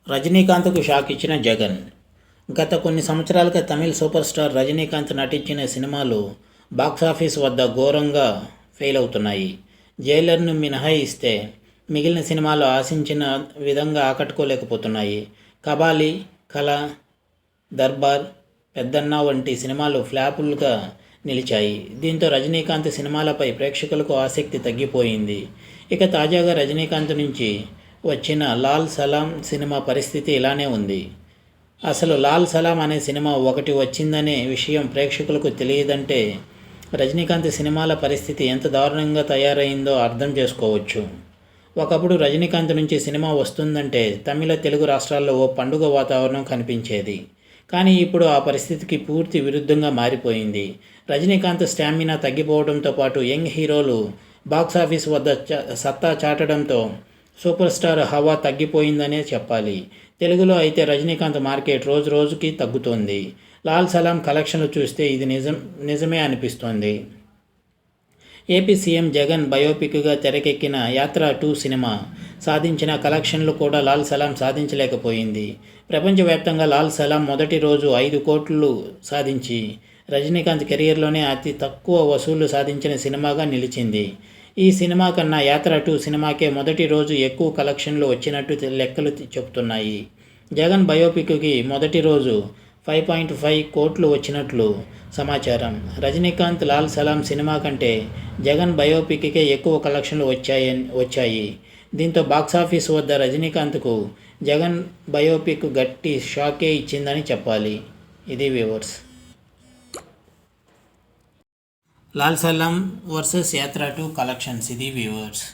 రజనీకాంత్కు shock ఇచ్చిన జగన్. గత కొన్ని సంవత్సరాలుగా తమిళ సూపర్ స్టార్ రజనీకాంత్ నటించిన సినిమాలు బాక్సాఫీస్ వద్ద ఘోరంగా ఫెయిల్ అవుతున్నాయి. జైలర్ను మినహాయిస్తే మిగిలిన సినిమాలు ఆశించిన విధంగా ఆకట్టుకోలేకపోతున్నాయి. కబాలీ, కళ, దర్బార్, పెద్దన్న వంటి సినిమాలు ఫ్లాపులుగా నిలిచాయి. దీంతో రజనీకాంత్ సినిమాలపై ప్రేక్షకులకు ఆసక్తి తగ్గిపోయింది. ఇక తాజాగా రజనీకాంత్ నుంచి వచ్చిన లాల్ సలాం సినిమా పరిస్థితి ఇలానే ఉంది. అసలు లాల్ సలాం అనే సినిమా ఒకటి వచ్చిందనే విషయం ప్రేక్షకులకు తెలియదంటే రజనీకాంత్ సినిమాల పరిస్థితి ఎంత దారుణంగా తయారైందో అర్థం చేసుకోవచ్చు. ఒకప్పుడు రజనీకాంత్ నుంచి సినిమా వస్తుందంటే తమిళ, తెలుగు రాష్ట్రాల్లో ఓ పండుగ వాతావరణం కనిపించేది. కానీ ఇప్పుడు ఆ పరిస్థితికి పూర్తి విరుద్ధంగా మారిపోయింది. రజనీకాంత్ స్టామినా తగ్గిపోవడంతో పాటు యంగ్ హీరోలు బాక్సాఫీస్ వద్ద సత్తా చాటడంతో సూపర్ స్టార్ హవా తగ్గిపోయిందనే చెప్పాలి. తెలుగులో అయితే రజనీకాంత్ మార్కెట్ రోజు రోజుకి తగ్గుతోంది. లాల్ సలాం కలెక్షన్లు చూస్తే ఇది నిజమే అనిపిస్తోంది. ఏపీ సీఎం జగన్ బయోపిక్గా తెరకెక్కిన యాత్ర 2 సినిమా సాధించిన కలెక్షన్లు కూడా లాల్ సలాం సాధించలేకపోయింది. ప్రపంచవ్యాప్తంగా లాల్ సలాం మొదటి రోజు 5 కోట్లు సాధించి రజనీకాంత్ కెరియర్లోనే అతి తక్కువ వసూళ్లు సాధించిన సినిమాగా నిలిచింది. ఈ సినిమా కన్నా యాత్ర 2 సినిమాకే మొదటి రోజు ఎక్కువ కలెక్షన్లు వచ్చినట్టు లెక్కలు చెబుతున్నాయి. జగన్ బయోపిక్కి మొదటి రోజు 5.5 కోట్లు వచ్చినట్లు సమాచారం. రజనీకాంత్ లాల్ సలాం సినిమా కంటే జగన్ బయోపిక్కే ఎక్కువ కలెక్షన్లు వచ్చాయి. దీంతో బాక్సాఫీస్ వద్ద రజనీకాంత్కు జగన్ బయోపిక్ గట్టి షాకే ఇచ్చిందని చెప్పాలి. ఇది వ్యూవర్స్. లాల్ సలాం వర్సెస్ యాత్ర 2 కలెక్షన్స్. ఇది వ్యూవర్స్.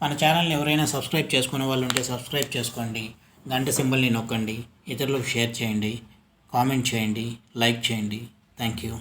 మన ఛానల్ని ఎవరైనా సబ్స్క్రైబ్ చేసుకునే వాళ్ళు ఉంటే సబ్స్క్రైబ్ చేసుకోండి. గంట సింబల్ని నొక్కండి. ఇతరులకు షేర్ చేయండి. కామెంట్ చేయండి. లైక్ చేయండి. Thank you.